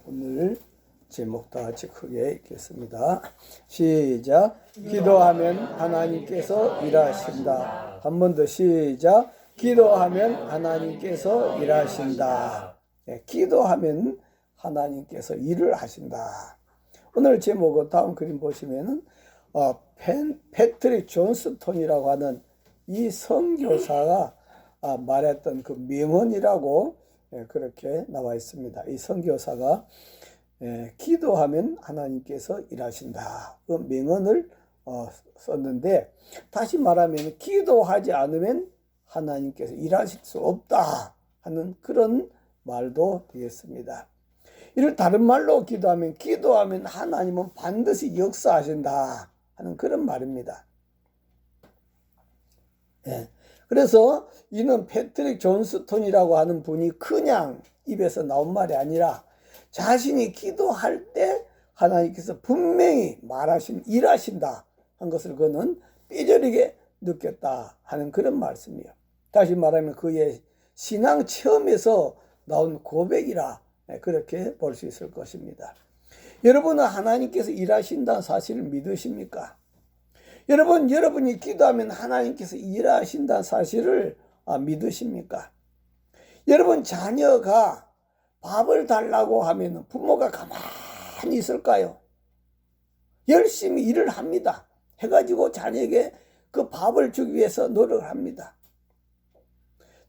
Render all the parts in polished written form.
오늘 제목 다 같이 크게 읽겠습니다. 시작. 기도하면 하나님께서 일하신다. 한 번 더 시작. 기도하면 하나님께서 일하신다. 기도하면 하나님께서 일을 하신다. 오늘 제목은 다음 그림 보시면은 패트릭 존스톤이라고 하는 이 선교사가 말했던 그 명언이라고 그렇게 나와 있습니다. 이 선교사가 기도하면 하나님께서 일하신다. 그 명언을 썼는데, 다시 말하면 기도하지 않으면 하나님께서 일하실 수 없다 하는 그런 말도 되겠습니다. 이를 다른 말로 기도하면 하나님은 반드시 역사하신다 하는 그런 말입니다. 그래서 이는 패트릭 존스톤이라고 하는 분이 그냥 입에서 나온 말이 아니라 자신이 기도할 때 하나님께서 분명히 일하신다 한 것을 그는 삐저리게 느꼈다 하는 그런 말씀이에요. 다시 말하면 그의 신앙 체험에서 나온 고백이라 그렇게 볼 수 있을 것입니다. 여러분은 하나님께서 일하신다는 사실을 믿으십니까? 여러분이 기도하면 하나님께서 일하신다는 사실을 믿으십니까? 여러분 자녀가 밥을 달라고 하면 부모가 가만히 있을까요? 열심히 일을 합니다. 해가지고 자녀에게 그 밥을 주기 위해서 노력을 합니다.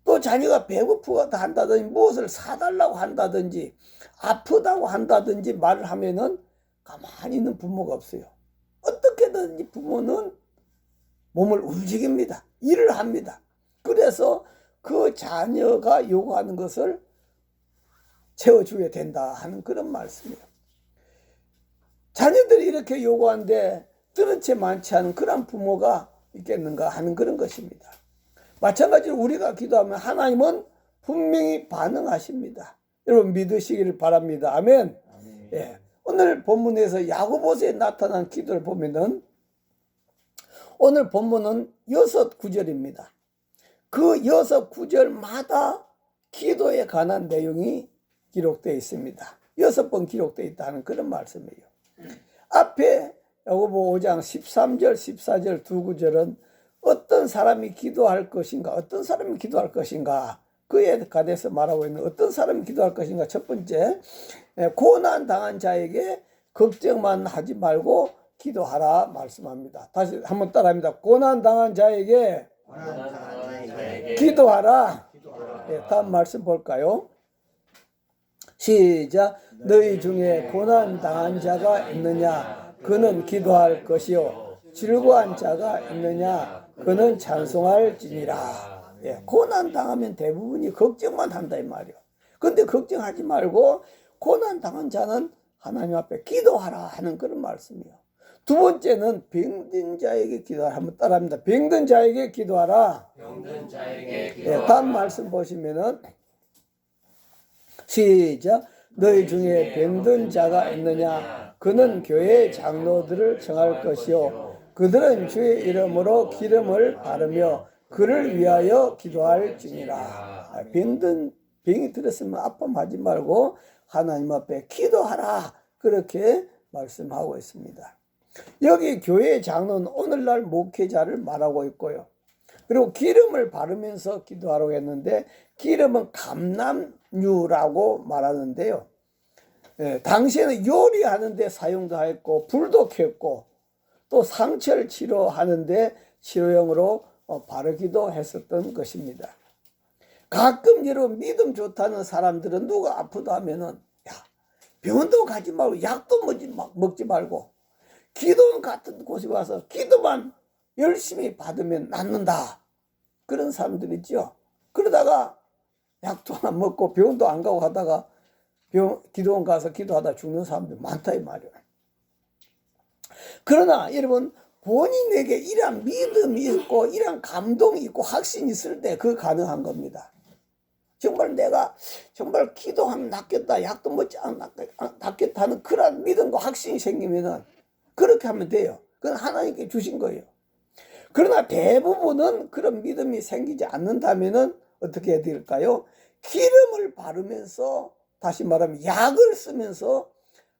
또 자녀가 배고프다 한다든지 무엇을 사달라고 한다든지 아프다고 한다든지 말을 하면은 가만히 있는 부모가 없어요. 어떻게든지 부모는 몸을 움직입니다. 일을 합니다. 그래서 그 자녀가 요구하는 것을 채워줘야 된다 하는 그런 말씀이에요. 자녀들이 이렇게 요구하는데 들은 채 많지 않은 그런 부모가 있겠는가 하는 그런 것입니다. 마찬가지로 우리가 기도하면 하나님은 분명히 반응하십니다. 여러분 믿으시기를 바랍니다. 아멘. 오늘 본문에서 야고보서에 나타난 기도를 보면은 오늘 본문은 6구절입니다. 그 6구절마다 기도에 관한 내용이 기록되어 있습니다. 6번 기록되어 있다는 그런 말씀이에요. 앞에 야고보 5장 13절, 14절 두 구절은 어떤 사람이 기도할 것인가, 어떤 사람이 기도할 것인가, 그에 관해서 말하고 있는 어떤 사람이 기도할 것인가. 첫 번째, 고난 당한 자에게 걱정만 하지 말고 기도하라 말씀합니다. 다시 한번 따라합니다. 고난 당한 자에게 기도하라. 다음 말씀 볼까요? 시작. 너희 중에 고난 당한 자가 있느냐? 그는 기도할 것이요. 즐거운 자가 있느냐? 그는 찬송할지니라. 고난 당하면 대부분이 걱정만 한다 이 말이요. 근데 걱정하지 말고 고난 당한 자는 하나님 앞에 기도하라 하는 그런 말씀이요. 두 번째는 병든 자에게 기도하라. 한번 따라합니다. 병든 자에게 기도하라. 병든 자에게 기도하라. 다음 말씀 보시면은 시작. 너희 중에 병든 자가 있느냐? 그는 교회 장로들을 청할 것이요. 그들은 주의 이름으로 기름을 바르며 그를 위하여 기도할지니라. 병이 들었으면 아픔하지 말고 하나님 앞에 기도하라. 그렇게 말씀하고 있습니다. 여기 교회 장로는 오늘날 목회자를 말하고 있고요. 그리고 기름을 바르면서 기도하라고 했는데 기름은 감람유라고 말하는데요. 당시에는 요리하는데 사용도 했고 불도 켰고 또 상처를 치료하는데 치료용으로 바르기도 했었던 것입니다. 가끔 여러분 믿음 좋다는 사람들은 누가 아프다 하면은 병원도 가지 말고 약도 먹지 말고 기도 같은 곳에 와서 기도만 열심히 받으면 낫는다. 그런 사람들 있죠. 그러다가 약도 안 먹고 병원도 안 가고 하다가 기도원 가서 기도하다 죽는 사람들 많다 이 말이에요. 그러나 여러분 본인에게 이런 믿음이 있고 이런 감동이 있고 확신이 있을 때 그거 가능한 겁니다. 정말 내가 정말 기도하면 낫겠다, 약도 먹지 않으면 낫겠다 하는 그런 믿음과 확신이 생기면은 그렇게 하면 돼요. 그건 하나님께 주신 거예요. 그러나 대부분은 그런 믿음이 생기지 않는다면은 어떻게 해야 될까요? 기름을 바르면서 다시 말하면 약을 쓰면서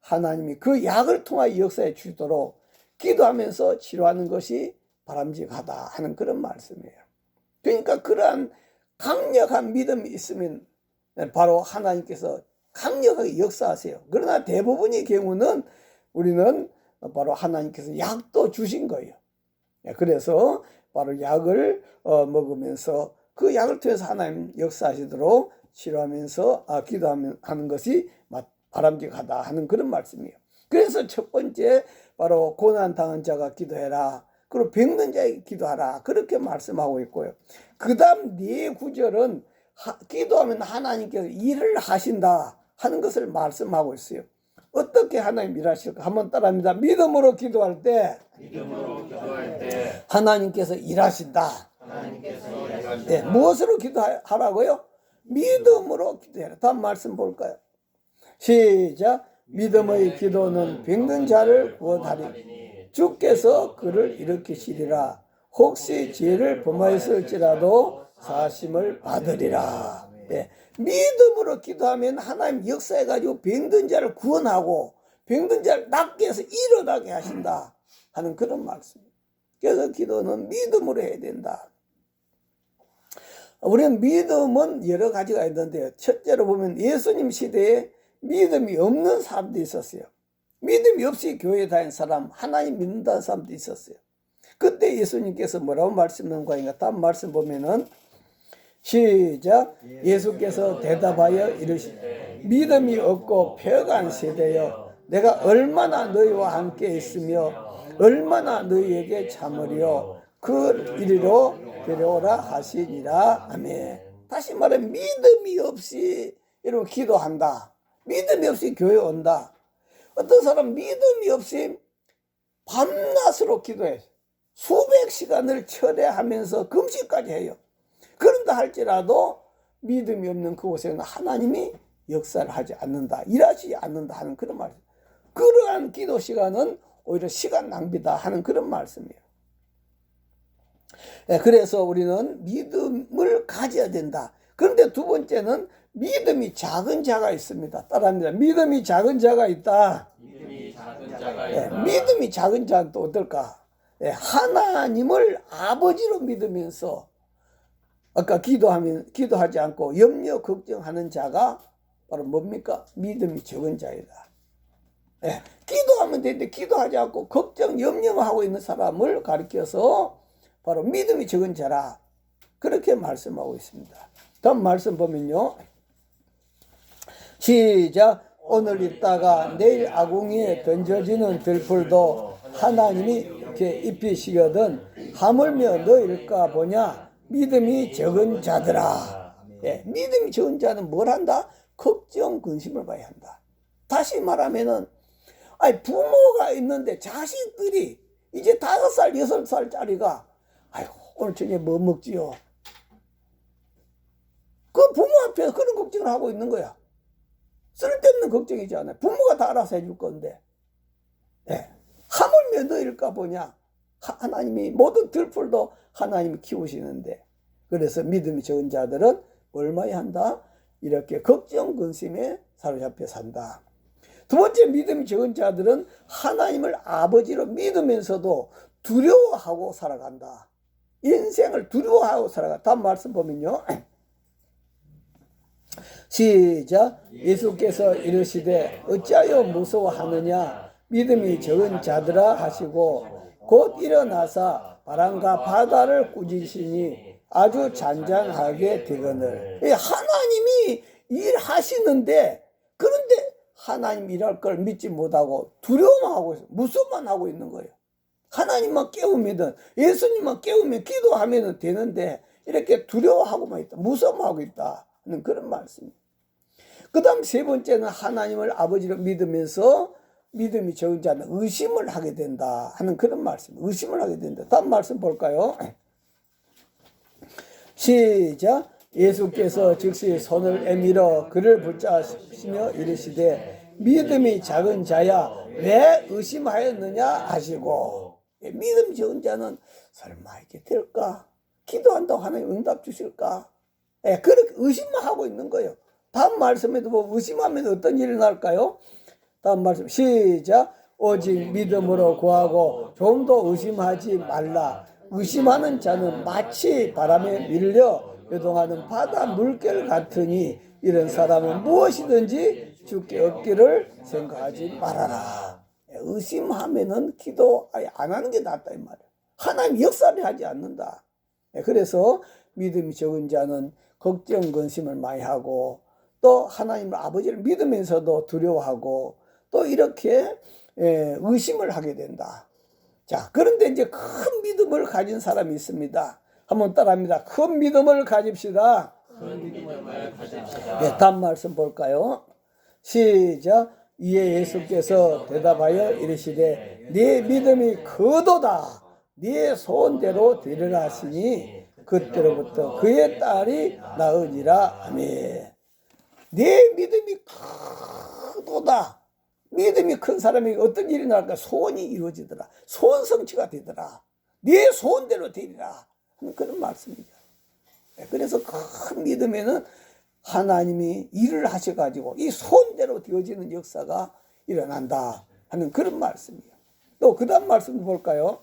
하나님이 그 약을 통하여 역사해 주도록 기도하면서 치료하는 것이 바람직하다 하는 그런 말씀이에요. 그러니까 그러한 강력한 믿음이 있으면 바로 하나님께서 강력하게 역사하세요. 그러나 대부분의 경우는 우리는 바로 하나님께서 약도 주신 거예요. 그래서 바로 약을 먹으면서 그 약을 통해서 하나님 역사하시도록 치료하면서 기도하는 것이 바람직하다 하는 그런 말씀이에요. 그래서 첫 번째 바로 고난당한 자가 기도해라. 그리고 병든 자에게 기도하라. 그렇게 말씀하고 있고요. 그 다음 네 구절은 기도하면 하나님께서 일을 하신다 하는 것을 말씀하고 있어요. 어떻게 하나님 일하실까? 한번 따라합니다. 믿음으로 기도할 때 하나님께서 일하신다. 네, 무엇으로 기도하라고요? 믿음으로 기도해라. 다음 말씀 볼까요? 시작. 믿음의 기도는 병든 자를 구원하리니 주께서 그를 일으키시리라. 혹시 죄를 범하였을지라도 사심을 받으리라. 네. 믿음으로 기도하면 하나님 역사해가지고 병든 자를 구원하고 병든 자를 낫게 해서 일어나게 하신다 하는 그런 말씀입니다. 그래서 기도는 믿음으로 해야 된다. 우리는 믿음은 여러 가지가 있는데요. 첫째로 보면 예수님 시대에 믿음이 없는 사람도 있었어요. 믿음이 없이 교회에 다니는 사람, 하나님 믿는다는 사람도 있었어요. 그때 예수님께서 뭐라고 말씀하는가? 다음 말씀 보면은 시작. 예수께서 대답하여 이르시되 믿음이 없고 폐역한 세대여 내가 얼마나 너희와 함께 있으며 얼마나 너희에게 참으리요 그 이리로 데려오라 하시니라. 아멘. 다시 말해 믿음이 없이 이렇게 기도한다. 믿음이 없이 교회 온다. 어떤 사람 믿음이 없이 밤낮으로 기도해. 수백 시간을 철회하면서 금식까지 해요. 그런다 할지라도 믿음이 없는 그곳에는 하나님이 역사를 하지 않는다. 일하지 않는다 하는 그런 말씀. 그러한 기도 시간은 오히려 시간 낭비다 하는 그런 말씀이에요. 그래서 우리는 믿음을 가져야 된다. 그런데 두 번째는 믿음이 작은 자가 있습니다. 따라합니다. 믿음이 작은 자가 있다. 믿음이 작은 자는 또 어떨까? 하나님을 아버지로 믿으면서 아까 기도하지 않고 염려 걱정하는 자가 바로 뭡니까? 믿음이 적은 자이다. 기도하면 되는데 기도하지 않고 걱정 염려하고 있는 사람을 가리켜서 바로 믿음이 적은 자라 그렇게 말씀하고 있습니다. 다음 말씀 보면요. 시작. 오늘 있다가 내일 아궁이에 던져지는 들풀도 하나님이 이렇게 입히시거든 하물며 너일까 보냐. 믿음이 적은 자들아. 믿음이 적은 자는 뭘 한다? 걱정 근심을 봐야 한다. 다시 말하면은 부모가 있는데 자식들이 이제 5살 6살짜리가 아이고 오늘 저녁에 뭐 먹지요? 그 부모 앞에서 그런 걱정을 하고 있는 거야. 쓸데없는 걱정이지 않아요. 부모가 다 알아서 해줄 건데. 하물며 너일까 보냐. 하나님이 모든 들풀도 하나님이 키우시는데 그래서 믿음이 적은 자들은 얼마야 한다? 이렇게 걱정 근심에 사로잡혀 산다. 두 번째 믿음이 적은 자들은 하나님을 아버지로 믿으면서도 두려워하고 살아간다. 인생을 두려워하고 살아간다. 다음 말씀 보면요. 시작. 예수께서 이르시되 어찌하여 무서워하느냐 믿음이 적은 자들아 하시고 곧 일어나사 바람과 바다를 꾸짖으시니 아주 잔잔하게 되거늘. 하나님이 일하시는데 그런데 하나님 일할 걸 믿지 못하고 두려워하고 있어. 무서워만 하고 있는 거예요. 하나님만 깨우면 예수님만 깨우면 기도하면 되는데 이렇게 두려워하고만 있다. 무서워하고 있다 하는 그런 말씀입니다. 그 다음 세 번째는 하나님을 아버지로 믿으면서 믿음이 적은 자는 의심을 하게 된다 하는 그런 말씀. 의심을 하게 된다. 다음 말씀 볼까요? 시작. 예수께서 즉시 손을 내밀어 그를 붙잡으시며 이르시되 믿음이 작은 자야 왜 의심하였느냐 하시고. 믿음 적은 자는 설마 이게 될까? 기도한다고 하나님 응답 주실까? 그렇게 의심만 하고 있는 거예요. 다음 말씀에도 뭐 의심하면 어떤 일이 날까요? 다음 말씀 시작. 오직 믿음으로 구하고 좀 더 의심하지 말라. 의심하는 자는 마치 바람에 밀려 요동하는 바다 물결 같으니 이런 사람은 무엇이든지 주께 얻기를 생각하지 말아라. 의심하면은 기도 아예 안 하는 게 낫다 이 말이야. 하나님 역사를 하지 않는다. 그래서 믿음이 적은 자는 걱정 근심을 많이 하고 또 하나님 아버지를 믿으면서도 두려워하고 또 이렇게 의심을 하게 된다. 자, 그런데 이제 큰 믿음을 가진 사람이 있습니다. 한번 따라합니다. 큰 믿음을 가집시다. 큰 믿음을 가집시다. 네, 다음 말씀 볼까요? 시작. 이에 예수께서 대답하여 이르시되 네 믿음이 크도다. 네 소원대로 되리라 하시니 그때로부터 그의 딸이 나으니라. 아멘. 네 믿음이 크도다. 믿음이 큰 사람에게 어떤 일이 날까? 소원이 이루어지더라. 소원 성취가 되더라. 네 소원대로 되리라 하는 그런 말씀이죠. 그래서 큰 믿음에는 하나님이 일을 하셔가지고 이 소원대로 되어지는 역사가 일어난다 하는 그런 말씀이에요. 또 그 다음 말씀 볼까요?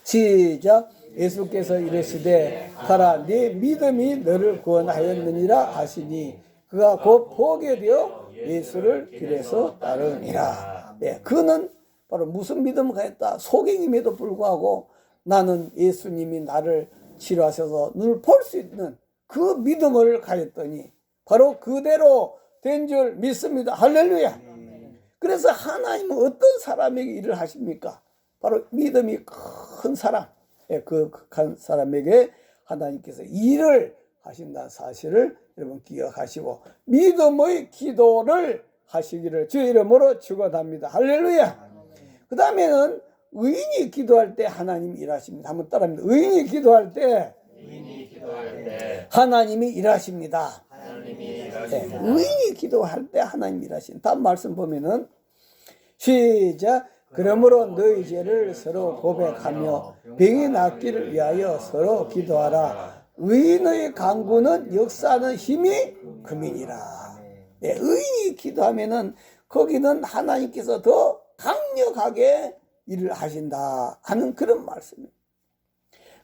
시작. 예수께서 이르시되 가라 네 믿음이 너를 구원하였느니라 하시니 그가 곧 보게 되어 예수를 길에서 따르니라. 그는 바로 무슨 믿음을 가졌다? 소경임에도 불구하고 나는 예수님이 나를 치료하셔서 눈을 볼 수 있는 그 믿음을 가졌더니 바로 그대로 된 줄 믿습니다. 할렐루야. 그래서 하나님은 어떤 사람에게 일을 하십니까? 바로 믿음이 큰 사람, 그 큰 사람에게 하나님께서 일을 하신다는 사실을 여러분 기억하시고 믿음의 기도를 하시기를 주의 이름으로 축원합니다. 할렐루야. 그 다음에는 의인이 기도할 때 하나님이 일하십니다. 한번 따라합니다. 의인이 기도할 때 하나님이 일하십니다. 의인이 기도할 때 하나님이 일하신다. 다음 말씀 보면은 시작. 그러므로 너희 죄를 서로 고백하며 병이 낫기를 위하여 서로 기도하라. 의인의 간구는 역사하는 힘이 금이니라. 의인이 기도하면은 거기는 하나님께서 더 강력하게 일을 하신다 하는 그런 말씀입니다.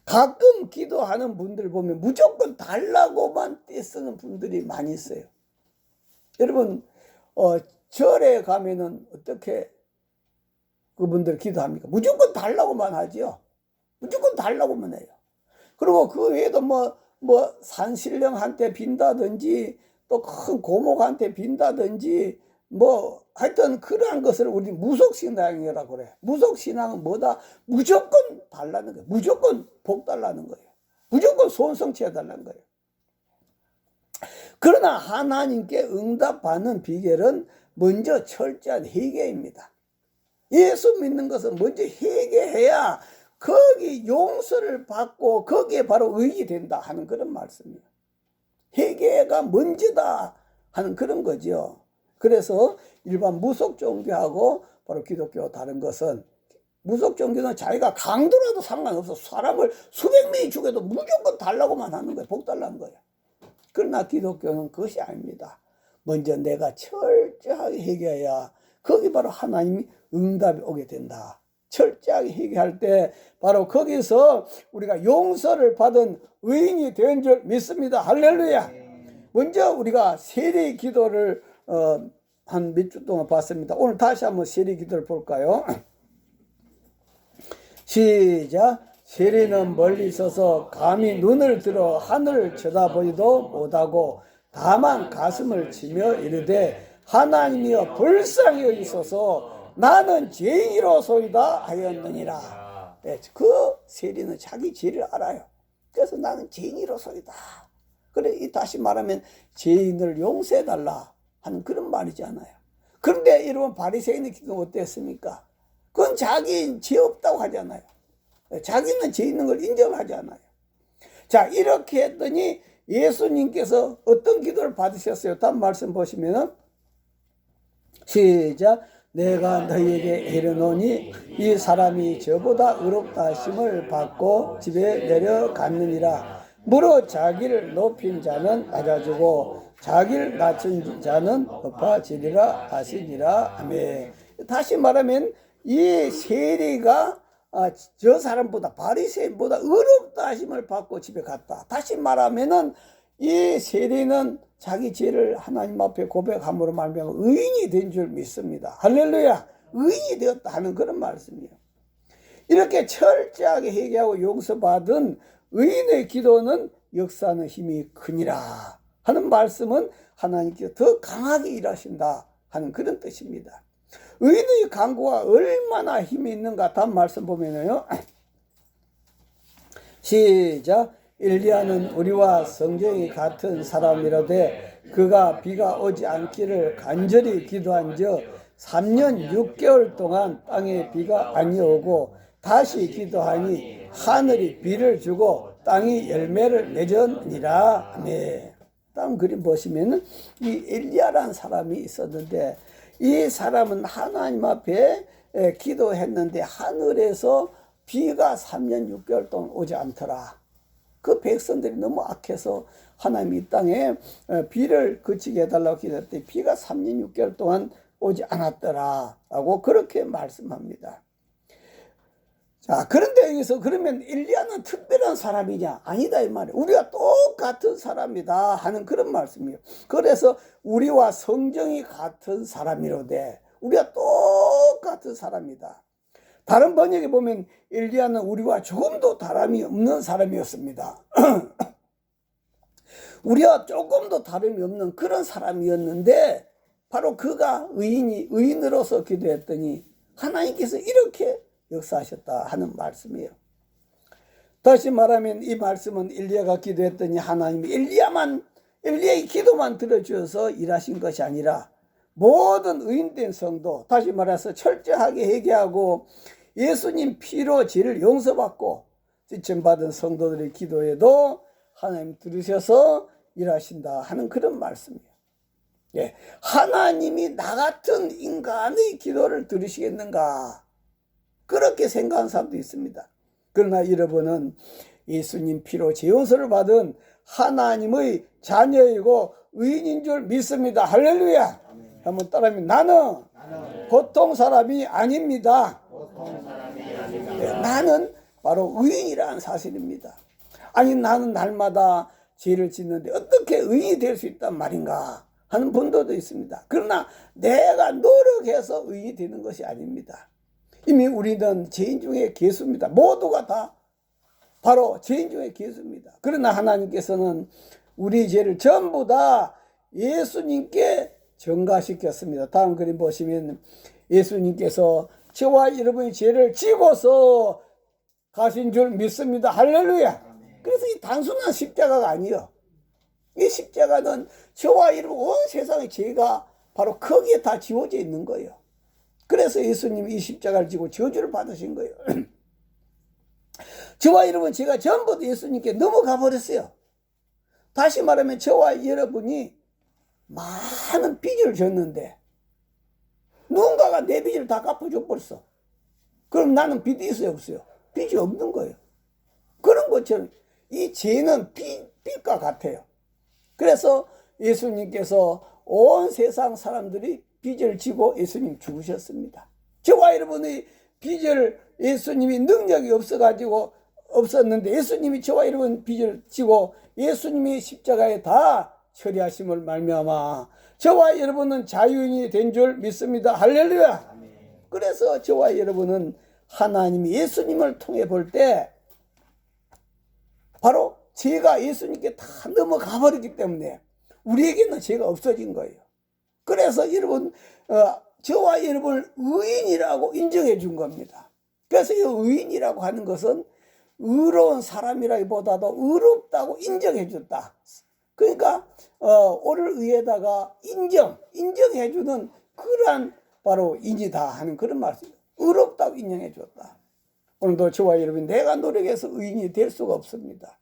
가끔 기도하는 분들 보면 무조건 달라고만 떼쓰는 분들이 많이 있어요. 여러분 절에 가면은 어떻게 그분들 기도합니까? 무조건 달라고만 하죠. 무조건 달라고만 해요. 그리고 그 외에도 뭐 산신령한테 빈다든지 또 큰 고목한테 빈다든지 뭐 하여튼 그러한 것을 우리 무속신앙이라고 그래. 무속신앙은 뭐다? 무조건 달라는 거예요. 무조건 복 달라는 거예요. 무조건 소원 성취해 달라는 거예요. 그러나 하나님께 응답받는 비결은 먼저 철저한 회개입니다. 예수 믿는 것은 먼저 회개해야 거기 용서를 받고 거기에 바로 의인이 된다 하는 그런 말씀이에요. 회개가 먼저다 하는 그런 거죠. 그래서 일반 무속 종교하고 바로 기독교 다른 것은 무속 종교는 자기가 강도라도 상관없어. 사람을 수백 명이 죽여도 무조건 달라고만 하는 거예요. 복 달라는 거예요. 그러나 기독교는 그것이 아닙니다. 먼저 내가 철저하게 회개해야 거기 바로 하나님이 응답이 오게 된다. 철저하게 회개할 때 바로 거기서 우리가 용서를 받은 의인이 된 줄 믿습니다. 할렐루야. 먼저 우리가 세례 기도를 한 몇 주 동안 봤습니다. 오늘 다시 한번 세례 기도를 볼까요? 시작. 세례는 멀리 있어서 감히 눈을 들어 하늘을 쳐다보지도 못하고 다만 가슴을 치며 이르되 하나님이여 불쌍히 여기소서 나는 죄인이로소이다 하였느니라. 그 세리는 자기 죄를 알아요. 그래서 나는 죄인이로소이다. 그래 다시 말하면 죄인을 용서해달라 하는 그런 말이잖아요. 그런데 여러분 바리새인의 기도는 어땠습니까? 그건 자기 죄 없다고 하잖아요. 자기는 죄 있는 걸 인정하지 않아요. 자, 이렇게 했더니 예수님께서 어떤 기도를 받으셨어요? 다음 말씀 보시면은 시작. 내가 너희에게 이르노니 이 사람이 저보다 의롭다 하심을 받고 집에 내려갔느니라. 무릇 자기를 높인 자는 낮아지고 자기를 낮춘 자는 높아지리라 하시니라. 아멘. 다시 말하면 이 세리가 저 사람보다 바리새인보다 의롭다 하심을 받고 집에 갔다. 다시 말하면은 이 세리는 자기 죄를 하나님 앞에 고백함으로 말미암아 의인이 된 줄 믿습니다. 할렐루야. 의인이 되었다 하는 그런 말씀이에요. 이렇게 철저하게 회개하고 용서받은 의인의 기도는 역사하는 힘이 크니라 하는 말씀은 하나님께서 더 강하게 일하신다 하는 그런 뜻입니다. 의인의 간구가 얼마나 힘이 있는가 다음 말씀 보면요. 시작. 엘리야는 우리와 성경이 같은 사람이라되 그가 비가 오지 않기를 간절히 기도한 적 3년 6개월 동안 땅에 비가 아니오고 다시 기도하니 하늘이 비를 주고 땅이 열매를 맺었니라. 네. 다음 그림 보시면은 이 엘리야라는 사람이 있었는데 이 사람은 하나님 앞에 기도했는데 하늘에서 비가 3년 6개월 동안 오지 않더라. 그 백성들이 너무 악해서 하나님이 이 땅에 비를 그치게 해달라고 기도했더니 비가 3년 6개월 동안 오지 않았더라 라고 그렇게 말씀합니다. 자, 그런데 여기서 그러면 엘리야는 특별한 사람이냐? 아니다 이 말이에요. 우리가 똑같은 사람이다 하는 그런 말씀이에요. 그래서 우리와 성정이 같은 사람이로되 우리가 똑같은 사람이다. 다른 번역에 보면 엘리야는 우리와 조금도 다름이 없는 사람이었습니다. 우리와 조금도 다름이 없는 그런 사람이었는데 바로 그가 의인으로서 기도했더니 하나님께서 이렇게 역사하셨다 하는 말씀이에요. 다시 말하면 이 말씀은 엘리야가 기도했더니 하나님이 엘리야의 기도만 들어주셔서 일하신 것이 아니라 모든 의인된 성도, 다시 말해서 철저하게 회개하고 예수님 피로 죄를 용서받고 지침받은 성도들의 기도에도 하나님 들으셔서 일하신다 하는 그런 말씀이에요. 예, 하나님이 나 같은 인간의 기도를 들으시겠는가? 그렇게 생각하는 사람도 있습니다. 그러나 여러분은 예수님 피로 죄 용서를 받은 하나님의 자녀이고 의인인 줄 믿습니다. 할렐루야. 한번 따라하면 나는 보통 사람이 아닙니다. 네, 나는 바로 의인이라는 사실입니다. 아니 나는 날마다 죄를 짓는데 어떻게 의인이 될 수 있단 말인가 하는 분들도 있습니다. 그러나 내가 노력해서 의인이 되는 것이 아닙니다. 이미 우리는 죄인 중에 괴수입니다. 모두가 다 바로 죄인 중에 괴수입니다. 그러나 하나님께서는 우리 죄를 전부 다 예수님께 전가시켰습니다. 다음 그림 보시면 예수님께서 저와 여러분의 죄를 지고서 가신 줄 믿습니다. 할렐루야. 그래서 이 단순한 십자가가 아니에요. 이 십자가는 저와 여러분 온 세상의 죄가 바로 거기에 다 지워져 있는 거예요. 그래서 예수님이 이 십자가를 지고 저주를 받으신 거예요. 저와 여러분 죄가 전부 예수님께 넘어가 버렸어요. 다시 말하면 저와 여러분이 많은 빚을 졌는데 누군가가 내 빚을 다 갚아줘 버렸어. 그럼 나는 빚이 있어요 없어요? 빚이 없는 거예요. 그런 것처럼 이 죄는 빚과 같아요. 그래서 예수님께서 온 세상 사람들이 빚을 지고 예수님 죽으셨습니다. 저와 여러분의 빚을 예수님이 능력이 없었는데 예수님이 저와 여러분 빚을 지고 예수님이 십자가에 다 처리하심을 말미암아 저와 여러분은 자유인이 된 줄 믿습니다. 할렐루야. 그래서 저와 여러분은 하나님이 예수님을 통해 볼 때 바로 죄가 예수님께 다 넘어가 버렸기 때문에 우리에게는 죄가 없어진 거예요. 그래서 여러분 저와 여러분을 의인이라고 인정해 준 겁니다. 그래서 이 의인이라고 하는 것은 의로운 사람이라기보다도 의롭다고 인정해 줬다. 그러니까 오를 의에다가 인정해 주는 그러한 바로 인이다 하는 그런 말씀이에요. 의롭다고 인정해 줬다. 오늘도 저와 여러분 내가 노력해서 의인이 될 수가 없습니다.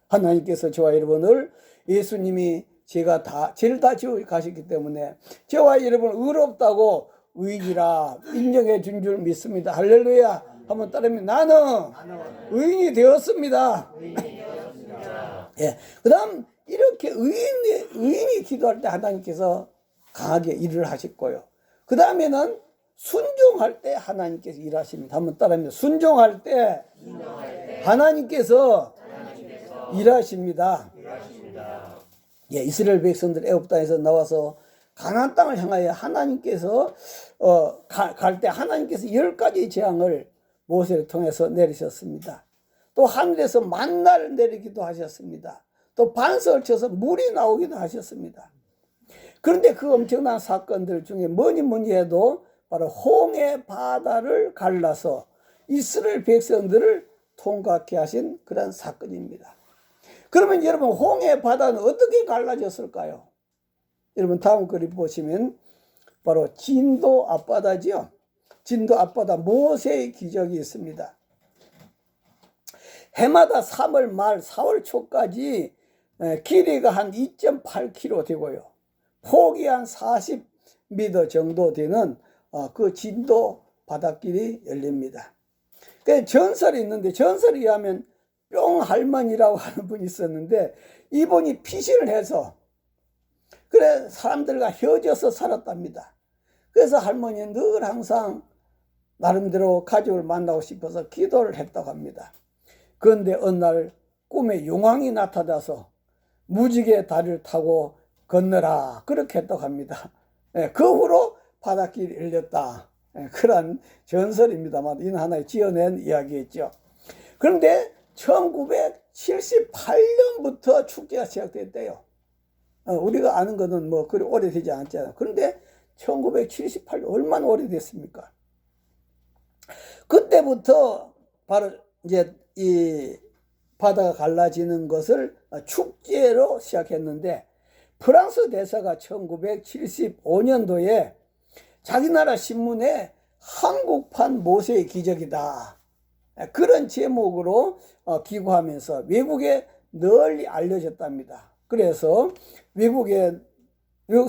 하나님께서 저와 여러분을 예수님이 죄를 다 지워 가셨기 때문에 저와 여러분 의롭다고 의인이라 인정해 준 줄 믿습니다. 할렐루야. 한번 따르면 나는 의인이 되었습니다. 예. 그 다음, 이렇게 의인이 기도할 때 하나님께서 강하게 일을 하셨고요. 그 다음에는 순종할 때 하나님께서 일하십니다. 한번 따라합니다. 순종할 때 하나님께서 일하십니다. 예, 이스라엘 백성들 애굽 땅에서 나와서 가나안 땅을 향하여 하나님께서 갈 때 하나님께서 10가지 재앙을 모세를 통해서 내리셨습니다. 또 하늘에서 만나를 내리기도 하셨습니다. 또 반석을 쳐서 물이 나오기도 하셨습니다. 그런데 그 엄청난 사건들 중에 뭐니 해도 바로 홍해 바다를 갈라서 이스라엘 백성들을 통과케 하신 그런 사건입니다. 그러면 여러분, 홍해 바다는 어떻게 갈라졌을까요? 여러분, 다음 그림 보시면 바로 진도 앞바다지요. 진도 앞바다 모세의 기적이 있습니다. 해마다 3월 말 4월 초까지 길이가 한 2.8km 되고요. 폭이 한 40m 정도 되는 그 진도 바닷길이 열립니다. 그 전설이 있는데, 전설에 의하면 뿅 할머니라고 하는 분이 있었는데, 이분이 피신을 해서 그래 사람들과 헤어져서 살았답니다. 그래서 할머니는 늘 항상 나름대로 가족을 만나고 싶어서 기도를 했다고 합니다. 그런데 어느 날 꿈에 용왕이 나타나서 무지개 다리를 타고 건너라 그렇게 했다고 합니다. 그 후로 바닷길이 열렸다. 그런 전설입니다만 이는 하나의 지어낸 이야기겠죠. 그런데 1978년부터 축제가 시작됐대요. 우리가 아는 것은 뭐 그리 오래되지 않잖아요. 그런데 1978년 얼마나 오래됐습니까? 그때부터 바로 이제 이 바다가 갈라지는 것을 축제로 시작했는데, 프랑스 대사가 1975년도에 자기 나라 신문에 한국판 모세의 기적이다 그런 제목으로 기고하면서 외국에 널리 알려졌답니다. 그래서 외국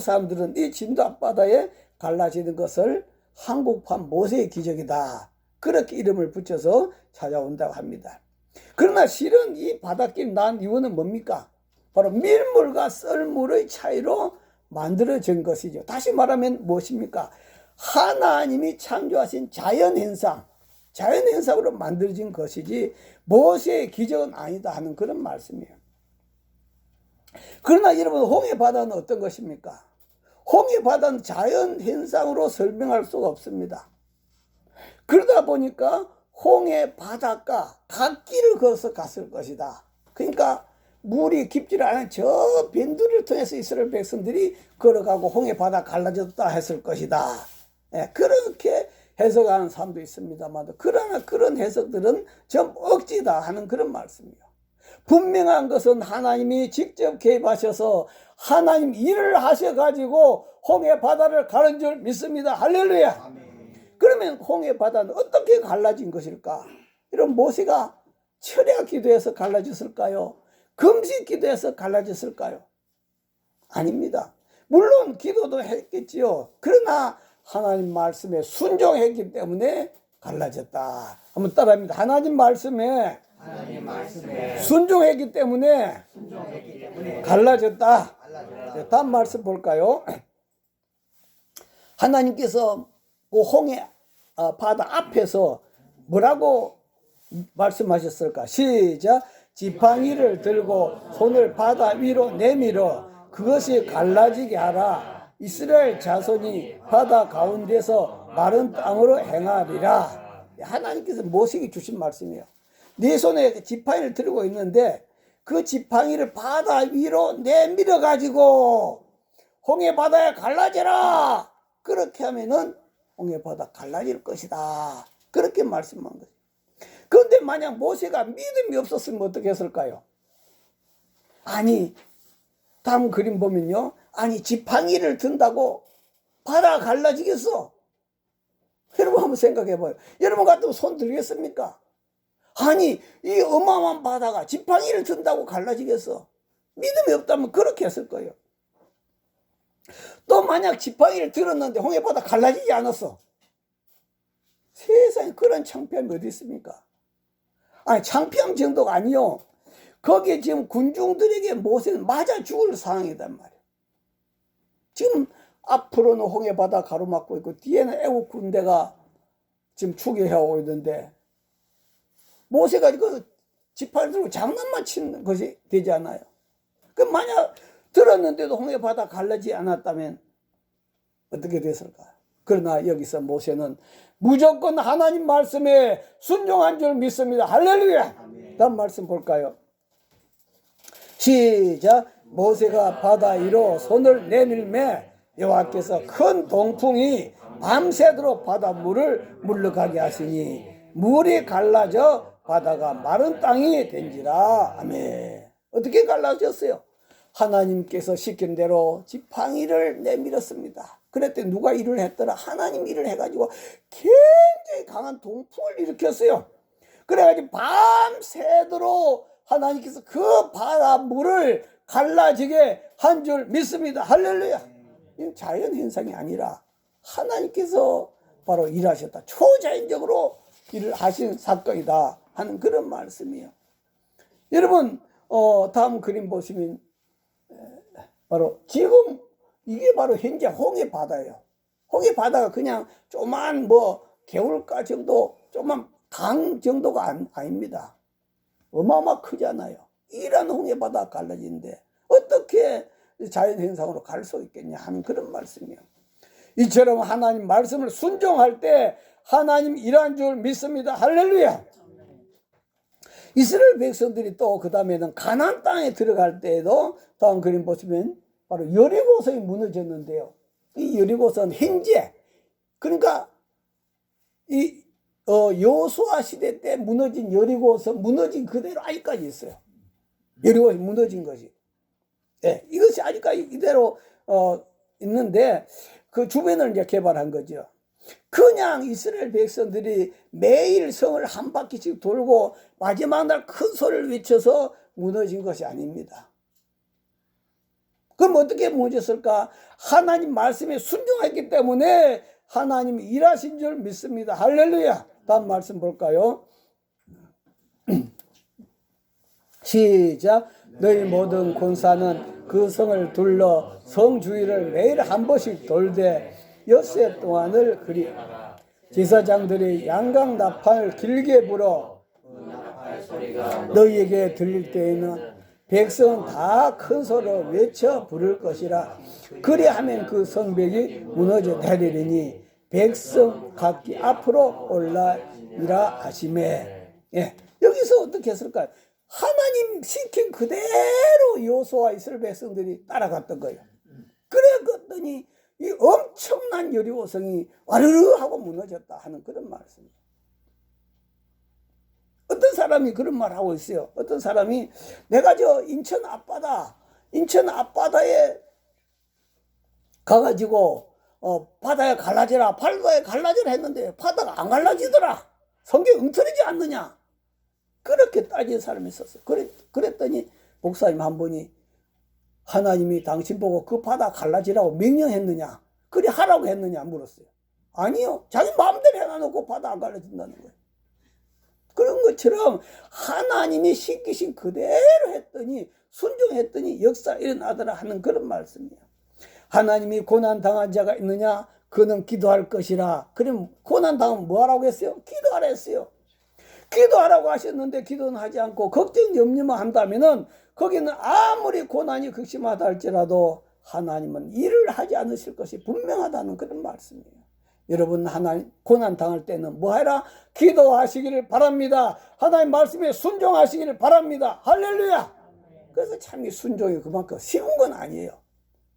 사람들은 이 진도 앞바다에 갈라지는 것을 한국판 모세의 기적이다 그렇게 이름을 붙여서 찾아온다고 합니다. 그러나 실은 이 바닷길 난 이유는 뭡니까? 바로 밀물과 썰물의 차이로 만들어진 것이죠. 다시 말하면 무엇입니까? 하나님이 창조하신 자연현상으로 만들어진 것이지 모세의 기적은 아니다 하는 그런 말씀이에요. 그러나 여러분, 홍해 바다는 어떤 것입니까? 홍해 바다는 자연현상으로 설명할 수가 없습니다. 그러다 보니까 홍해 바닷가 갓길을 걸어서 갔을 것이다. 그러니까 물이 깊지 않은 저 밴드를 통해서 이스라엘 백성들이 걸어가고 홍해 바다 갈라졌다 했을 것이다. 그렇게 해석하는 사람도 있습니다만, 그러나 그런 해석들은 좀 억지다 하는 그런 말씀이에요. 분명한 것은 하나님이 직접 개입하셔서 하나님 일을 하셔가지고 홍해 바다를 가른 줄 믿습니다. 할렐루야. 아멘. 그러면 홍해 바다는 어떻게 갈라진 것일까? 이런 모세가 철야 기도해서 갈라졌을까요? 금식 기도해서 갈라졌을까요? 아닙니다. 물론 기도도 했겠지요. 그러나 하나님 말씀에 순종했기 때문에 갈라졌다. 한번 따라합니다. 하나님 말씀에 순종했기 때문에 갈라졌다. 다음 말씀 볼까요? 하나님께서 그 홍해 바다 앞에서 뭐라고 말씀하셨을까? 시작. 지팡이를 들고 손을 바다 위로 내밀어 그것이 갈라지게 하라. 이스라엘 자손이 바다 가운데서 마른 땅으로 행하리라. 하나님께서 모세에게 주신 말씀이에요. 네 손에 지팡이를 들고 있는데 그 지팡이를 바다 위로 내밀어 가지고 홍해 바다에 갈라져라. 그렇게 하면은 홍해 바다 갈라질 것이다. 그렇게 말씀한 거죠. 그런데 만약 모세가 믿음이 없었으면 어떻게 했을까요? 아니, 다음 그림 보면요. 아니, 지팡이를 든다고 바다가 갈라지겠어? 여러분 한번 생각해 봐요. 여러분 같으면 손 들겠습니까? 아니, 이 어마어마한 바다가 지팡이를 든다고 갈라지겠어? 믿음이 없다면 그렇게 했을 거예요. 또 만약 지팡이를 들었는데 홍해바다 갈라지지 않았어. 세상에 그런 창피함이 어디 있습니까? 아니, 창피함 정도가 아니요. 거기에 지금 군중들에게 모세는 맞아 죽을 상황이단 말이에요. 지금 앞으로는 홍해바다 가로막고 있고 뒤에는 애국 군대가 지금 추격해오고 있는데 모세가 그 지팡이 들고 장난만 치는 것이 되지 않아요. 그 만약 들었는데도 홍해바다 갈라지지 않았다면 어떻게 됐을까? 그러나 여기서 모세는 무조건 하나님 말씀에 순종한 줄 믿습니다. 할렐루야. 다음 말씀 볼까요? 시작. 모세가 바다 위로 손을 내밀매 여호와께서 큰 동풍이 밤새도록 바다 물을 물러가게 하시니 물이 갈라져 바다가 마른 땅이 된지라. 아멘. 어떻게 갈라졌어요? 하나님께서 시킨 대로 지팡이를 내밀었습니다. 그랬더니 누가 일을 했더라? 하나님 일을 해가지고 굉장히 강한 동풍을 일으켰어요. 그래가지고 밤새도록 하나님께서 그 바다 물을 갈라지게 한 줄 믿습니다. 할렐루야. 이건 자연 현상이 아니라 하나님께서 바로 일하셨다. 초자연적으로 일을 하신 사건이다 하는 그런 말씀이에요. 여러분 다음 그림 보시면 바로 지금 이게 바로 현재 홍해 바다예요. 홍해 바다가 그냥 조그만 개울가 정도, 조그만 강 정도가 아닙니다. 어마어마 크잖아요. 이런 홍해 바다가 갈라지는데 어떻게 자연현상으로 갈 수 있겠냐 하는 그런 말씀이에요. 이처럼 하나님 말씀을 순종할 때 하나님 일한 줄 믿습니다. 할렐루야. 이스라엘 백성들이 또 그 다음에는 가나안 땅에 들어갈 때에도 다음 그림 보시면 바로 여리고성이 무너졌는데요. 이 여리고성은 현재 그러니까 이 여호수아 시대 때 무너진 여리고성 무너진 그대로 아직까지 있어요. 여리고성이 무너진 것이. 예, 이것이 아직까지 이대로 있는데 그 주변을 이제 개발한 거죠. 그냥 이스라엘 백성들이 매일 성을 한 바퀴씩 돌고 마지막 날 큰 소리를 외쳐서 무너진 것이 아닙니다. 그럼 어떻게 무너졌을까? 하나님 말씀에 순종했기 때문에 하나님이 일하신 줄 믿습니다. 할렐루야. 다음 말씀 볼까요? 시작. 너희 모든 군사는 그 성을 둘러 성 주위를 매일 한 번씩 돌되 엿새 동안을 그리 제사장들이 양각 나팔을 길게 불어 너희에게 들릴 때에는 백성은 다 큰 소리로 외쳐 부를 것이라. 그리하면 그 성벽이 무너져 내리리니 백성 각기 앞으로 올라이라 하시매. 예, 여기서 어떻게 했을까요? 하나님 시킨 그대로 여호수아와 이스라엘 백성들이 따라갔던 거예요. 그랬더니 이 엄청난 여리고성이 와르르 하고 무너졌다 하는 그런 말씀이에요. 어떤 사람이 그런 말 하고 있어요. 어떤 사람이 내가 저 인천 앞바다에 가가지고 바다에 갈라지라, 바다에 갈라지라 했는데 바다가 안 갈라지더라. 성경이 엉터리지 않느냐. 그렇게 따진 사람이 있었어요. 그랬더니 목사님 한 분이 하나님이 당신 보고 그 바다 갈라지라고 명령했느냐, 그리 하라고 했느냐 물었어요. 아니요, 자기 마음대로 해놔놓고 바다 안 갈라진다는 거예요. 그런 것처럼 하나님이 시키신 그대로 했더니 순종했더니 역사 일어나더라 하는 그런 말씀이에요. 하나님이 고난당한 자가 있느냐, 그는 기도할 것이라. 그럼 고난당하면 뭐 하라고 했어요? 기도하라 했어요. 기도하라고 하셨는데 기도는 하지 않고 걱정 염려만 한다면은 거기는 아무리 고난이 극심하다 할지라도 하나님은 일을 하지 않으실 것이 분명하다는 그런 말씀이에요. 여러분, 하나님 고난 당할 때는 뭐 해라? 기도하시기를 바랍니다. 하나님 말씀에 순종하시기를 바랍니다. 할렐루야. 그래서 참 이 순종이 그만큼 쉬운 건 아니에요.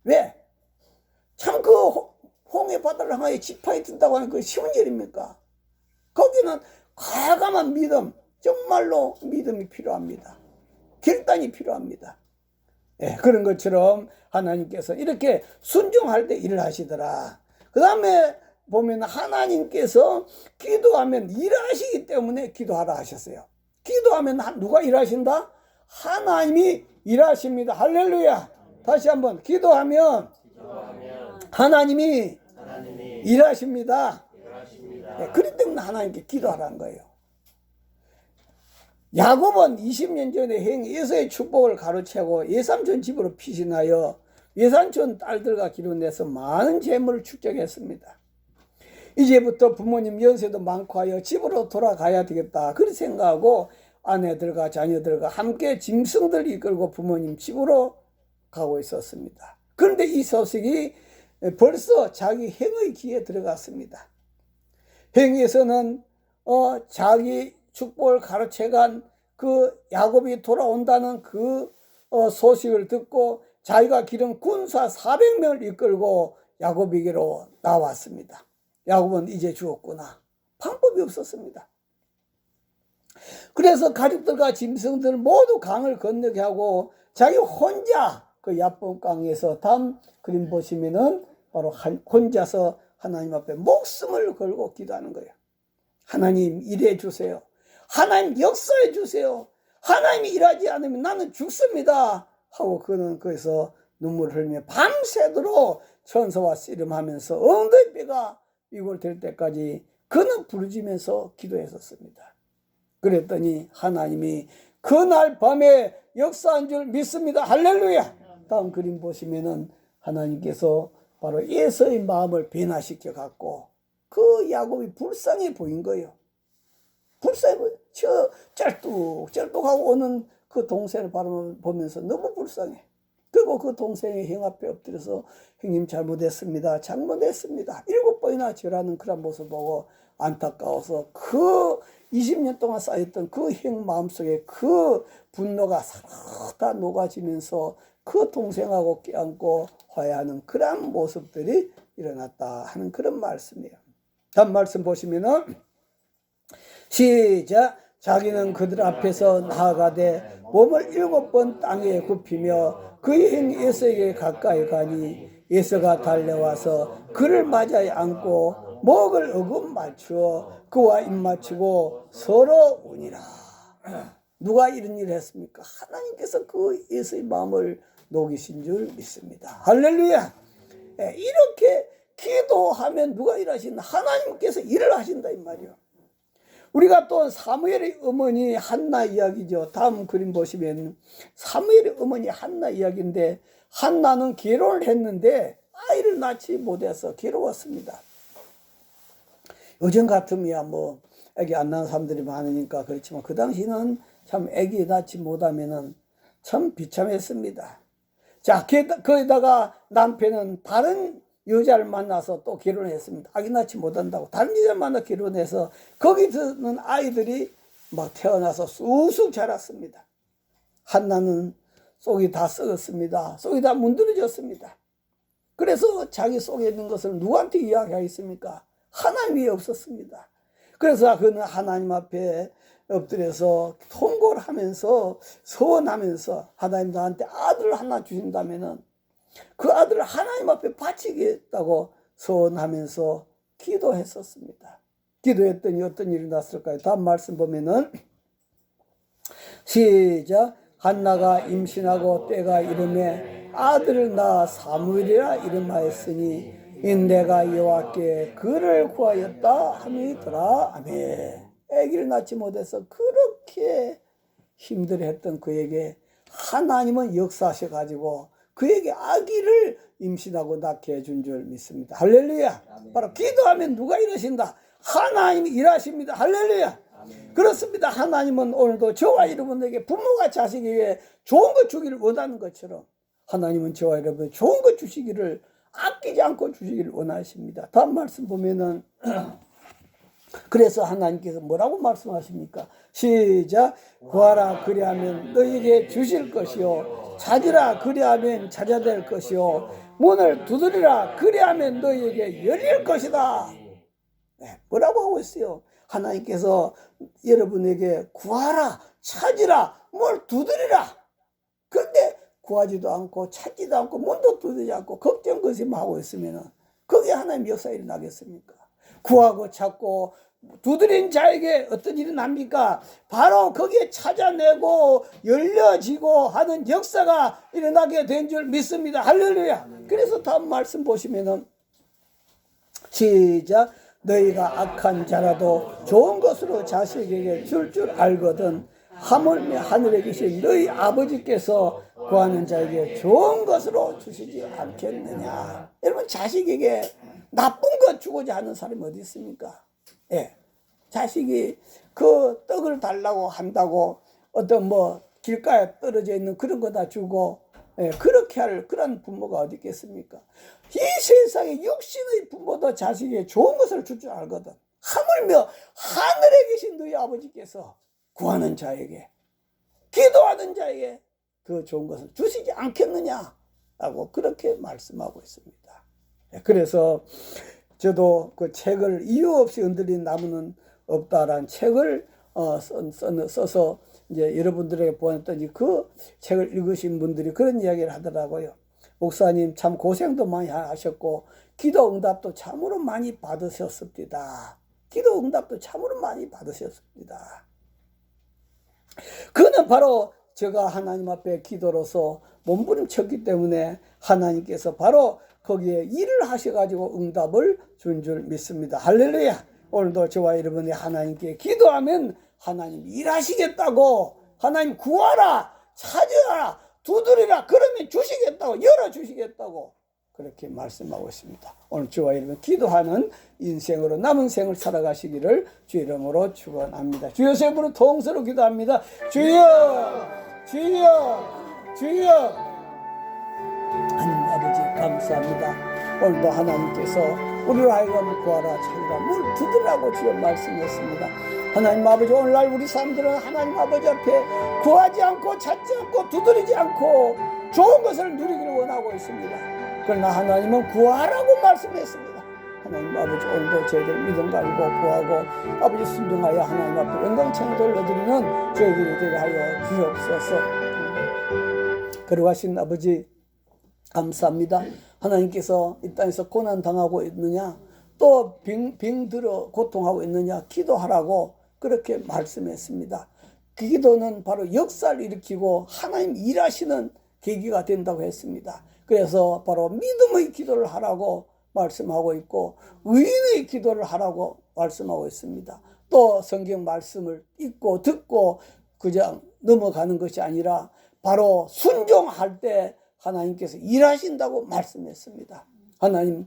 왜? 참 그 홍해 바다를 향하여 지팡이 든다고 하는 그 쉬운 일입니까? 거기는 과감한 믿음, 정말로 믿음이 필요합니다. 결단이 필요합니다. 예, 그런 것처럼 하나님께서 이렇게 순종할 때 일을 하시더라. 그 다음에 보면 하나님께서 기도하면 일하시기 때문에 기도하라 하셨어요. 기도하면 누가 일하신다? 하나님이 일하십니다. 할렐루야. 다시 한번 기도하면 하나님이 일하십니다. 네, 그렇기 때문에 하나님께 기도하라는 거예요. 야곱은 20년 전에 행 에서의 축복을 가로채고 예삼촌 집으로 피신하여 예삼촌 딸들과 기론내서 많은 재물을 축적했습니다. 이제부터 부모님 연세도 많고 하여 집으로 돌아가야 되겠다. 그렇게 생각하고 아내들과 자녀들과 함께 짐승들 이끌고 부모님 집으로 가고 있었습니다. 그런데 이 소식이 벌써 자기 행의 귀에 들어갔습니다. 행에서는 자기 축복을 가로채간 그 야곱이 돌아온다는 그 소식을 듣고 자기가 기른 군사 400명을 이끌고 야곱에게로 나왔습니다. 야곱은 이제 죽었구나. 방법이 없었습니다. 그래서 가족들과 짐승들 모두 강을 건너게 하고 자기 혼자 그 야복 강에서 다음 그림 보시면은 바로 혼자서 하나님 앞에 목숨을 걸고 기도하는 거예요. 하나님 일해 주세요. 하나님 역사해 주세요. 하나님이 일하지 않으면 나는 죽습니다. 하고 그는 거기서 눈물을 흘리며 밤새도록 천사와 씨름하면서 엉덩이뼈가 이골될 때까지 그는 부르짖으면서 기도했었습니다. 그랬더니 하나님이 그날 밤에 역사한 줄 믿습니다. 할렐루야. 다음 그림 보시면은 하나님께서 바로 에서의 마음을 변화시켜 갖고 그 야곱이 불쌍해 보인 거예요. 불쌍해 보여. 저 쩔뚝쩔뚝하고 오는 그 동생을 바라보면서 너무 불쌍해. 그리고 그 동생의 형 앞에 엎드려서 형님 잘못했습니다. 잘못했습니다. 7번이나 절하는 그런 모습 보고 안타까워서 그 20년 동안 쌓였던 그 형 마음속에 그 분노가 다 녹아지면서 그 동생하고 껴안고 화해하는 그런 모습들이 일어났다 하는 그런 말씀이에요. 다음 말씀 보시면은 시작. 자기는 그들 앞에서 나아가되 몸을 7번 땅에 굽히며 그의 형 에서에게 가까이 가니 에서가 달려와서 그를 맞아에 안고 목을 어금 맞추어 그와 입 맞추고 서로 우니라. 누가 이런 일을 했습니까? 하나님께서 그 에서의 마음을 녹이신 줄 믿습니다. 할렐루야. 이렇게 기도하면 누가 일하신다? 하나님께서 일을 하신다 이 말이요. 우리가 또 사무엘의 어머니 한나 이야기죠. 다음 그림 보시면 사무엘의 어머니 한나 이야기인데 한나는 결혼을 했는데 아이를 낳지 못해서 괴로웠습니다. 요즘 같으면 뭐 애기 안 낳은 사람들이 많으니까 그렇지만 그 당시는 참 애기 낳지 못하면은 참 비참했습니다. 자, 거기다가 남편은 다른 여자를 만나서 또 결혼했습니다. 아기 낳지 못한다고 다른 여자를 만나 결혼해서 거기서는 아이들이 막 태어나서 쑥쑥 자랐습니다. 한나는 속이 다 썩었습니다. 속이 다 문드러졌습니다. 그래서 자기 속에 있는 것을 누구한테 이야기하겠습니까? 하나님이 없었습니다. 그래서 그는 하나님 앞에 엎드려서 통고를 하면서 서원하면서 하나님 나한테 아들을 하나 주신다면은 그 아들을 하나님 앞에 바치겠다고 서원하면서 기도했었습니다. 기도했더니 어떤 일이 났을까요? 다음 말씀 보면은 시작. 한나가 임신하고 때가 이르매 아들을 낳아 사무엘이라 이름하였으니 인내가 여호와께 그를 구하였다 함이더라. 아멘. 아기를 낳지 못해서 그렇게 힘들어했던 그에게 하나님은 역사하셔가지고 그에게 아기를 임신하고 낳게 해준 줄 믿습니다. 할렐루야. 아멘. 바로 기도하면 누가 일하신다? 하나님이 일하십니다. 할렐루야. 아멘. 그렇습니다. 하나님은 오늘도 저와 여러분에게 부모가 자식에게 좋은 것 주기를 원하는 것처럼 하나님은 저와 여러분에게 좋은 것 주시기를 아끼지 않고 주시기를 원하십니다. 다음 말씀 보면은 그래서 하나님께서 뭐라고 말씀하십니까? 시작. 구하라 그리하면 너희에게 주실 것이요 찾으라 그리하면 찾아낼 것이요 문을 두드리라 그리하면 너희에게 열릴 것이다. 네, 뭐라고 하고 있어요? 하나님께서 여러분에게 구하라 찾으라 뭘 두드리라. 그런데 구하지도 않고 찾지도 않고 문도 두드리지 않고 걱정 거심하고 있으면 거기에 하나님 역사 일어나겠습니까? 구하고 찾고 두드린 자에게 어떤 일이 납니까? 바로 거기에 찾아내고 열려지고 하는 역사가 일어나게 된 줄 믿습니다. 할렐루야. 그래서 다음 말씀 보시면은 시작. 너희가 악한 자라도 좋은 것으로 자식에게 줄 알거든 하물며 하늘에 계신 너희 아버지께서 구하는 자에게 좋은 것으로 주시지 않겠느냐. 여러분, 자식에게 나쁜 것 주고자 하는 사람이 어디 있습니까? 예. 자식이 그 떡을 달라고 한다고 어떤 뭐 길가에 떨어져 있는 그런 거 다 주고, 예, 그렇게 할 그런 부모가 어디 있겠습니까? 이 세상에 육신의 부모도 자식에게 좋은 것을 줄 줄 알거든. 하물며 하늘에 계신 너희 아버지께서 구하는 자에게, 기도하는 자에게 그 좋은 것을 주시지 않겠느냐라고 그렇게 말씀하고 있습니다. 그래서 저도 그 책을 이유 없이 흔들린 나무는 없다라는 책을 써서 이제 여러분들에게 보냈더니 그 책을 읽으신 분들이 그런 이야기를 하더라고요. 목사님 참 고생도 많이 하셨고 기도 응답도 참으로 많이 받으셨습니다. 기도 응답도 참으로 많이 받으셨습니다. 그는 바로 제가 하나님 앞에 기도로서 몸부림쳤기 때문에 하나님께서 바로 거기에 일을 하셔가지고 응답을 준 줄 믿습니다. 할렐루야. 오늘도 저와 여러분이 하나님께 기도하면 하나님 일하시겠다고, 하나님 구하라, 찾으라, 두드리라, 그러면 주시겠다고, 열어주시겠다고 그렇게 말씀하고 있습니다. 오늘 저와 여러분 기도하는 인생으로 남은 생을 살아가시기를 주 이름으로 축원합니다. 주여 세 분은 통서로 기도합니다. 주여, 주여, 주여. 하나님 아버지 감사합니다. 오늘도 하나님께서 우리로 하여금 구하라, 찾으라, 문 두드리라고 주여 말씀했습니다. 하나님 아버지, 오늘날 우리 사람들은 하나님 아버지 앞에 구하지 않고 찾지 않고 두드리지 않고 좋은 것을 누리기를 원하고 있습니다. 그러나 하나님은 구하라고 말씀했습니다. 하나님 아버지, 오늘도 저희들 믿음 가지고 구하고 아버지 순종하여 하나님 앞에 영광찬을 돌려드리는 저희들이 되게 하여 주옵소서. 거룩하신 아버지 감사합니다. 하나님께서 이 땅에서 고난당하고 있느냐, 또 병들어 고통하고 있느냐 기도하라고 그렇게 말씀했습니다. 그 기도는 바로 역사를 일으키고 하나님 일하시는 계기가 된다고 했습니다. 그래서 바로 믿음의 기도를 하라고 말씀하고 있고 의인의 기도를 하라고 말씀하고 있습니다. 또 성경 말씀을 읽고 듣고 그냥 넘어가는 것이 아니라 바로 순종할 때 하나님께서 일하신다고 말씀했습니다. 하나님,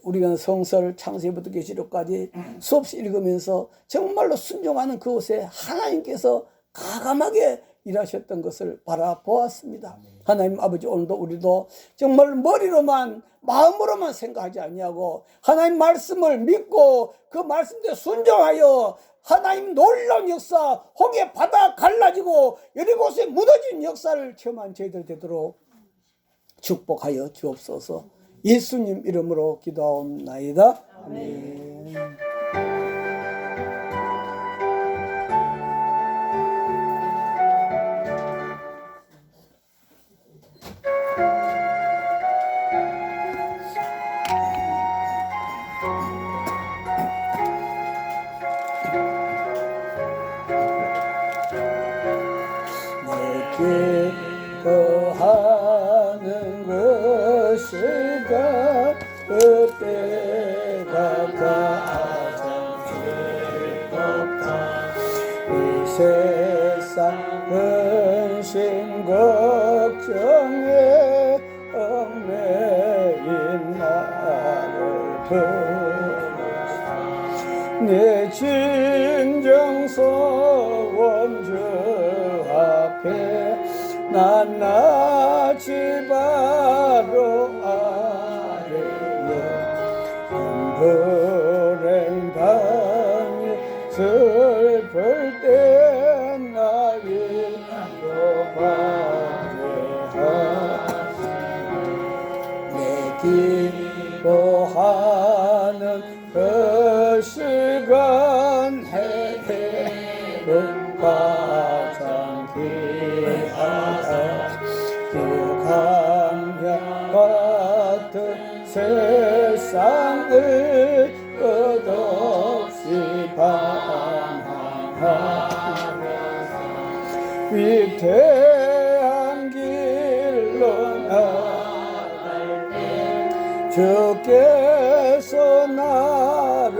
우리가 성서를 창세기부터 계시록까지 수없이 읽으면서 정말로 순종하는 그곳에 하나님께서 가감하게 일하셨던 것을 바라보았습니다. 하나님 아버지, 오늘도 우리도 정말 머리로만 마음으로만 생각하지 아니하고 하나님 말씀을 믿고 그 말씀대로 순종하여 하나님 놀라운 역사, 홍해 바다 갈라지고 여리고에 무너진 역사를 체험한 저희들 되도록 축복하여 주옵소서. 예수님 이름으로 기도하옵나이다. 아멘. 내게 거하는 것이가 그때가 가장 즐겁다. 이 세상 근심 걱정에 얽매인 나를 들으사 내 진정서 원주 앞에 낱낱이 바로 아래에 불행 당해 슬플 때 나의 방해하시네. 내 기도하는 그 시간 해는 가장 귀하다. 그 강약 같은 세상을 끝없이 방황하면서 위태한 길로 나갈 때 주께서 나를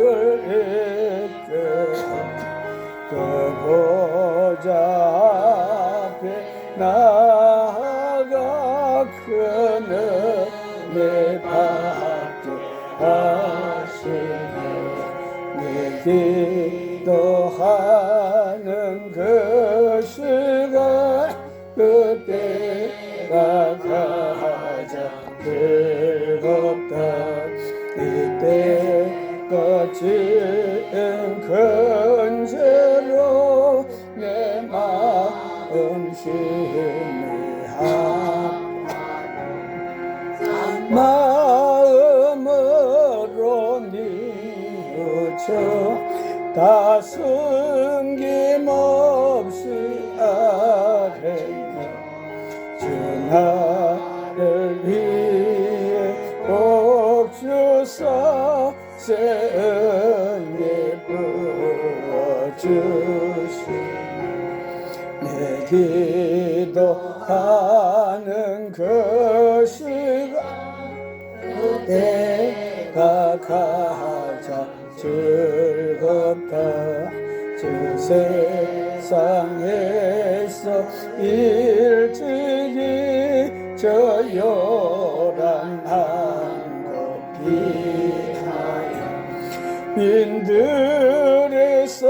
이끌어 그 보좌 내 기도하는 그 시간 그때가 가장 즐겁다. 이때가 지은 큰 죄로 내 마음 심리하 마음으로 뉘우쳐 다 숨김없이 아뢰며 주 나를 위해 복 주사 세은 부어주시니 내 기도하는 그 시간 그때가 가장 즐겁다. 저 세상에서 일찍이 저 요란한 곳 피하여 빈들에서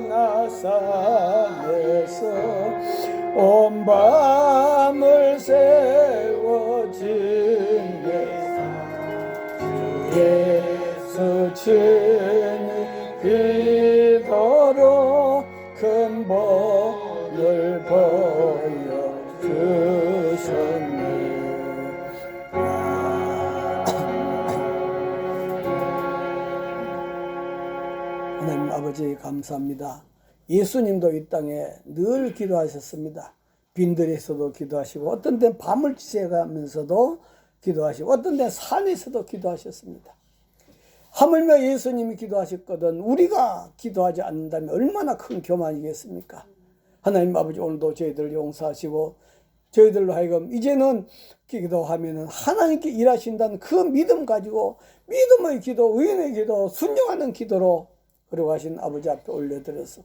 나산에서 온 밤을 세워지네 예수 친히 기도로 큰 복을 보여주셨네. 하나님 아버지 감사합니다. 예수님도 이 땅에 늘 기도하셨습니다. 빈들에서도 기도하시고 어떤 때는 밤을 지새가면서도 기도하시고 어떤 때는 산에서도 기도하셨습니다. 하물며 예수님이 기도하셨거든 우리가 기도하지 않는다면 얼마나 큰 교만이겠습니까? 하나님 아버지 오늘도 저희들 용서하시고 저희들로 하여금 이제는 기도하면은 하나님께 일하신다는 그 믿음 가지고 믿음의 기도, 의인의 기도, 순종하는 기도로 걸어가신 아버지 앞에 올려드려서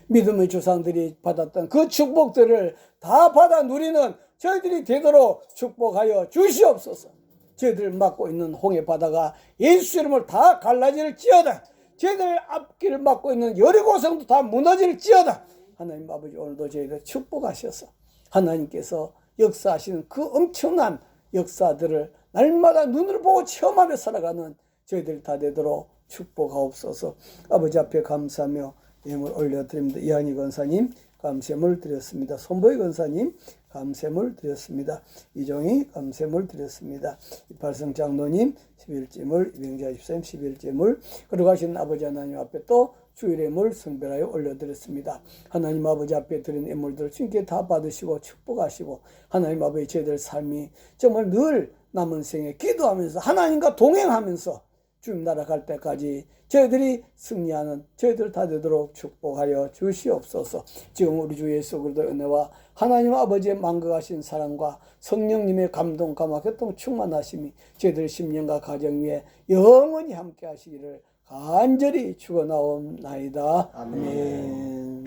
믿음의 조상들이 받았던 그 축복들을 다 받아 누리는 저희들이 되도록 축복하여 주시옵소서. 저희들 맡고 있는 홍해 바다가 예수 이름을 다 갈라질지어다. 저희들 앞길을 맡고 있는 여리고성도 다 무너질지어다. 하나님 아버지 오늘도 저희들 축복하셔서 하나님께서 역사하시는 그 엄청난 역사들을 날마다 눈을 보고 체험하며 살아가는 저희들 다 되도록 축복하옵소서. 아버지 앞에 감사하며 예물 올려드립니다. 이한희 권사님 감세물 드렸습니다. 손보희 권사님 감세물 드렸습니다. 이종희 감세물 드렸습니다. 이팔성 장로님 11제물, 이병자 집사님 11제물, 그러고 가신 아버지 하나님 앞에 또 주일의 물 성별하여 올려드렸습니다. 하나님 아버지 앞에 드린 예물들을 주님께 다 받으시고 축복하시고 하나님 아버지 저희들 삶이 정말 늘 남은 생에 기도하면서 하나님과 동행하면서 주님 나라 갈 때까지 저희들이 승리하는 저희들 다 되도록 축복하여 주시옵소서. 지금 우리 주 예수 그리스도의 은혜와 하나님 아버지의 만극하신 사랑과 성령님의 감동 감화 교통 충만하심이 저희들 심령과 가정 위에 영원히 함께 하시기를 간절히 축원하옵나이다. 아멘.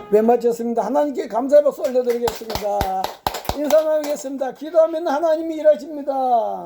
네, 마쳤습니다. 하나님께 감사의 박수 올려드리겠습니다. 인사 나누겠습니다. 기도하면 하나님이 일하십니다.